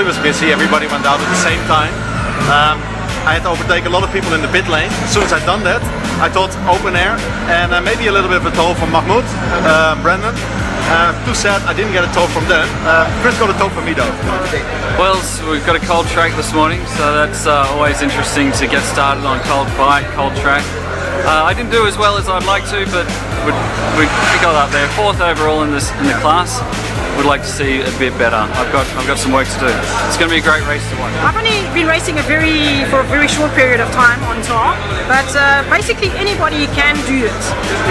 was busy. Everybody went out at the same time. I had to overtake a lot of people in the pit lane. As soon as I'd done that, I thought open air and maybe a little bit of a tow from Mahmoud, Brendan. Too sad I didn't get a tow from them. Chris got a tow from me though. Well, we've got a cold track this morning, so that's always interesting to get started on cold bike, cold track. I didn't do as well as I'd like to, but we got up there, 4th overall in the class. Would like to see a bit better. I've got some work to do. It's going to be a great race to watch. I've only been racing for a very short period of time on tour, but basically anybody can do it.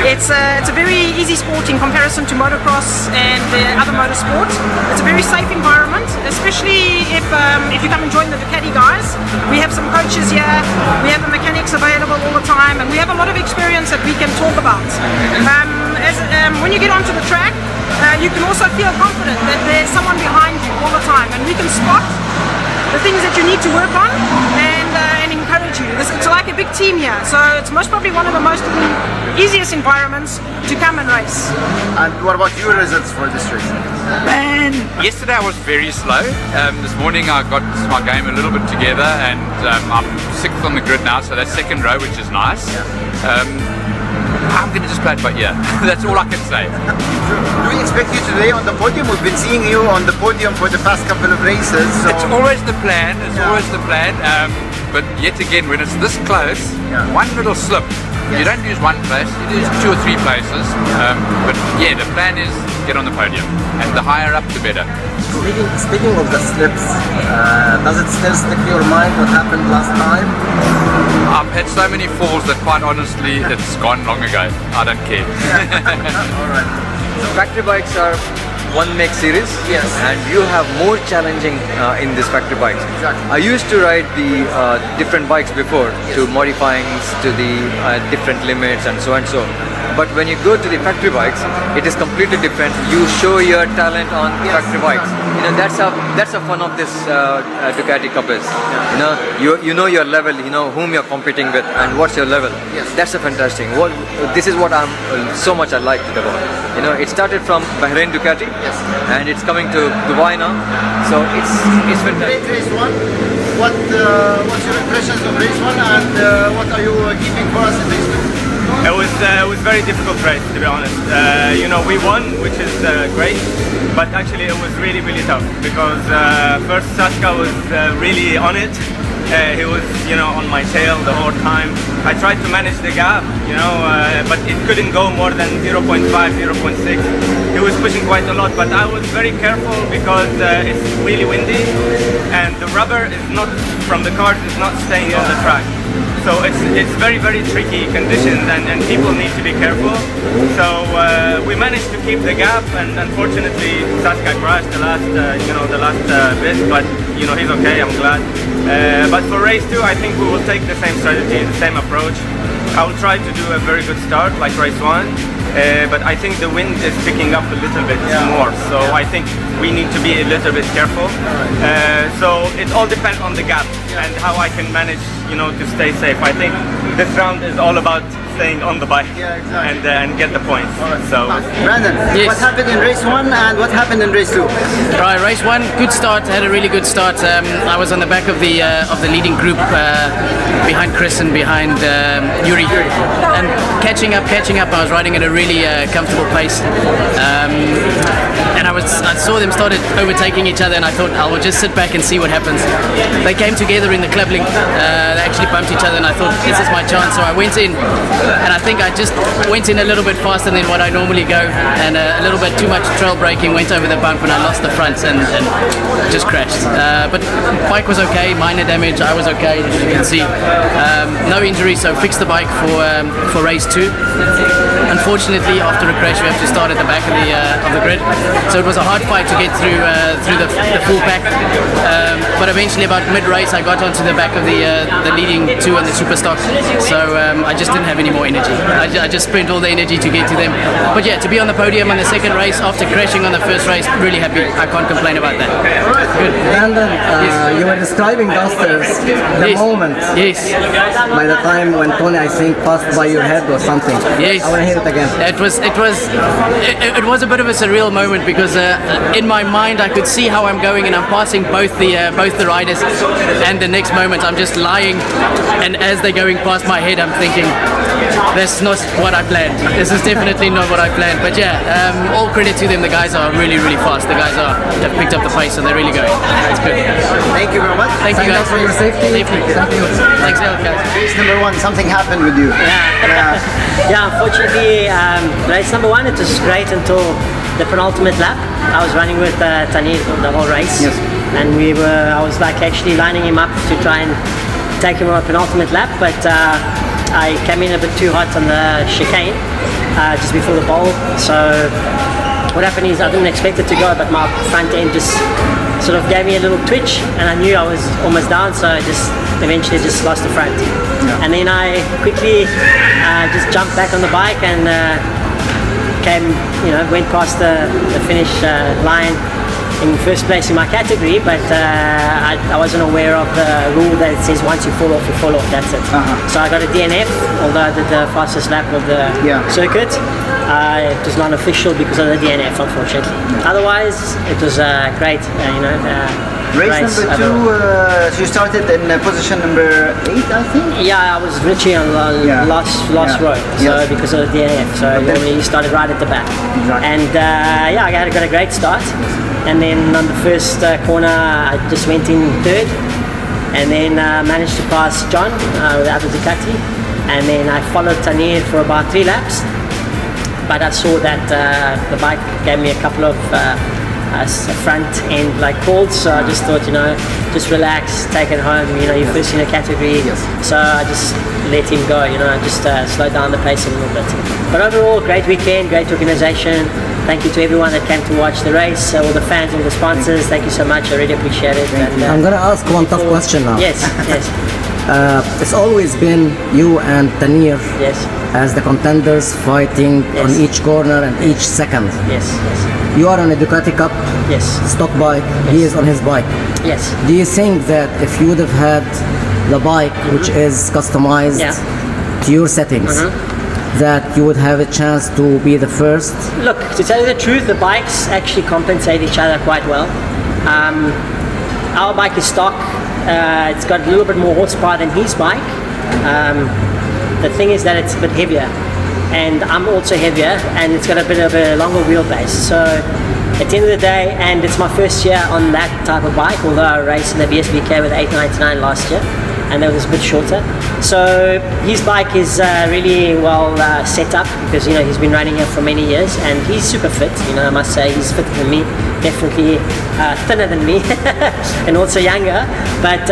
It's a very easy sport in comparison to motocross and other motorsports. It's a very safe environment, especially if you come and join the Ducati guys. We have some coaches here, we have the mechanics available all the time, and we have a lot of experience that we can talk about. When you get onto the track, you can also feel confident that there's someone behind you all the time, and we can spot the things that you need to work on and encourage you. It's like a big team here, so it's most probably one of the most easiest environments to come and race. And what about your results for this race? Man, yesterday I was very slow. This morning I got my game a little bit together, and I'm 6th on the grid now, so that's 2nd row, which is nice. I'm going to just play it by ear. That's all I can say. Do we expect you today on the podium? We've been seeing you on the podium for the past couple of races. So it's always the plan. Always the plan. But yet again, when it's this close, one little slip, you don't lose one place, you lose 2 or 3 places. But yeah, the plan is get on the podium, and the higher up, the better. Speaking of the slips, does it still stick to your mind what happened last time? I've had so many falls that quite honestly it's gone long ago. I don't care. Alright. Factory bikes are one make series, yes, and you have more challenging in these factory bikes. Exactly. I used to ride the different bikes before, to modifying to the different limits and so and so. But when you go to the factory bikes, it is completely different. You show your talent on factory bikes. You know, that's the fun of this Ducati Cup is. You know your level. You know whom you're competing with and what's your level. Yes. That's a fantastic. This is what I'm so much I liked it about. You know, it started from Bahrain Ducati, and it's coming to Dubai now. So it's fantastic. Race 1. What's your impressions of race 1, and what are you keeping for us in race 2? It was very difficult race, to be honest. We won, which is great, but actually it was really tough because first Sascha was really on it. He was on my tail the whole time. I tried to manage the gap, but it couldn't go more than 0.5, 0.6. He was pushing quite a lot, but I was very careful because it's really windy and the rubber is not from the cars is not staying on the track. So it's very tricky conditions, and people need to be careful. So we managed to keep the gap, and unfortunately Sascha crashed the last bit, but he's okay. I'm glad. But for race 2, I think we will take the same strategy, the same approach. I will try to do a very good start like race 1, but I think the wind is picking up a little bit more. So I think we need to be a little bit careful. So it all depends on the gap and how I can manage, to stay safe. I think this round is all about staying on the bike and get the points. So, Brandon, what happened in race 1 and what happened in race 2? Right, race 1, good start. Had a really good start. I was on the back of the leading group behind Chris and behind Yuri, and catching up. I was riding at a really comfortable pace, and I saw them started overtaking each other, and I thought I will just sit back and see what happens. They came together in the club link. They actually bumped each other, and I thought this is my chance. So I went in, and I think I just went in a little bit faster than what I normally go, and a little bit too much trail braking, went over the bump, and I lost the front and just crashed. But bike was okay, minor damage. I was okay, as you can see. No injuries, so fixed the bike for race 2. Unfortunately, after a crash, we have to start at the back of the grid. So it was a hard fight to get through the full pack. But eventually, about mid-race, I got onto the back of the leading 2 and the super stock. So I just didn't have any more energy. I just spent all the energy to get to them. But yeah, to be on the podium on the second race after crashing on the first race, really happy. I can't complain about that. Good. Brandon, you were describing downstairs the moment. Yes. By the time when Tony, I think, passed by your head or something. Yes. I want to hear it again? It was a bit of a surreal moment because in my mind I could see how I'm going and I'm passing both the riders, and the next moment I'm just lying, and as they're going past my head I'm thinking, that's not what I planned. This is definitely not what I planned. But yeah, all credit to them. The guys are really fast. The guys have picked up the pace and they're really going. It's good. Thank you very much. Thank you guys for your safety. Definitely. Thank you. Thanks a lot, guys. Race number 1, something happened with you. Yeah, unfortunately, race number 1, it was great until the penultimate lap. I was running with Tani the whole race. Yes. And I was like actually lining him up to try and take him on a penultimate lap, but I came in a bit too hot on the chicane just before the bowl. So what happened is I didn't expect it to go, but my front end just sort of gave me a little twitch, and I knew I was almost down, so I just eventually just lost the front. And then I quickly just jumped back on the bike and went past the finish line in first place in my category, but I wasn't aware of the rule that it says once you fall off, that's it. So I got a DNF, although I did the fastest lap of the circuit. It was non-official because of the DNF, unfortunately. Otherwise, it was great, Race number 2, so you started in position number 8, I think? Yeah, I was literally on last row, so because of the DNF. So normally you started right at the back. Exactly. And I got a great start. And then on the first corner, I just went in third, and then managed to pass John without the Ducati. And then I followed Tanir for about 3 laps. But I saw that the bike gave me a couple of front end calls, so I just thought, just relax, take it home. You're first in a category, so I just let him go. Just slow down the pace a little bit. But overall, great weekend, great organization. Thank you to everyone that came to watch the race, all the fans, all the sponsors. Thank you so much. I really appreciate it. And, I'm gonna ask one tough question now. Yes. It's always been you and Tanir as the contenders fighting on each corner and each second. Yes. You are on a Ducati Cup stock bike. He is on his bike. Yes. Do you think that if you would have had the bike which is customized to your settings, that you would have a chance to be the first? Look, to tell you the truth, the bikes actually compensate each other quite well. Our bike is stock. It's got a little bit more horsepower than his bike. The thing is that it's a bit heavier, and I'm also heavier, and it's got a bit of a longer wheelbase. So at the end of the day, and it's my first year on that type of bike, although I raced in the BSBK with 899 last year, and that was a bit shorter. So his bike is really well set up because he's been riding it for many years, and he's super fit. I must say he's fitter than me, definitely thinner than me, and also younger. But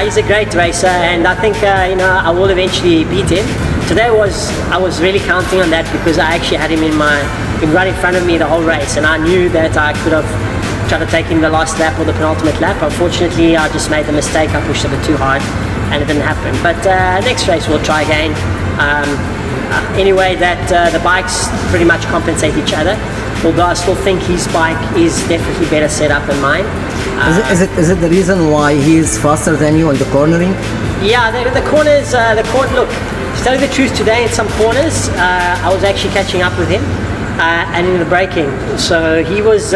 he's a great racer, and I think I will eventually beat him. Today I was really counting on that because I actually had him right in front of me the whole race, and I knew that I could have tried to take him the last lap or the penultimate lap. Unfortunately, I just made the mistake. I pushed a bit too hard, and it didn't happen. But next race we'll try again. Anyway, the bikes pretty much compensate each other, although I still think his bike is definitely better set up than mine. Is it the reason why he is faster than you in the cornering? Yeah, the corners, look, to tell you the truth, today in some corners I was actually catching up with him, and in the braking, so he was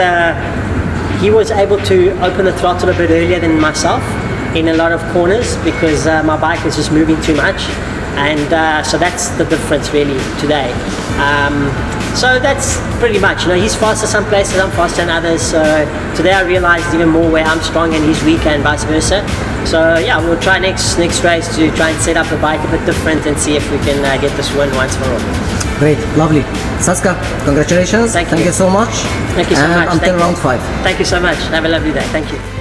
able to open the throttle a bit earlier than myself in a lot of corners because my bike was just moving too much, and so that's the difference really today. So that's pretty much, he's faster some places, I'm faster than others, so today I realized even more where I'm strong and he's weaker and vice versa. So we'll try next race to try and set up the bike a bit different and see if we can get this win once for all. Great, lovely. Saska, congratulations. Thank you so much. Thank you so much. And until round 5. Thank you so much. Have a lovely day. Thank you.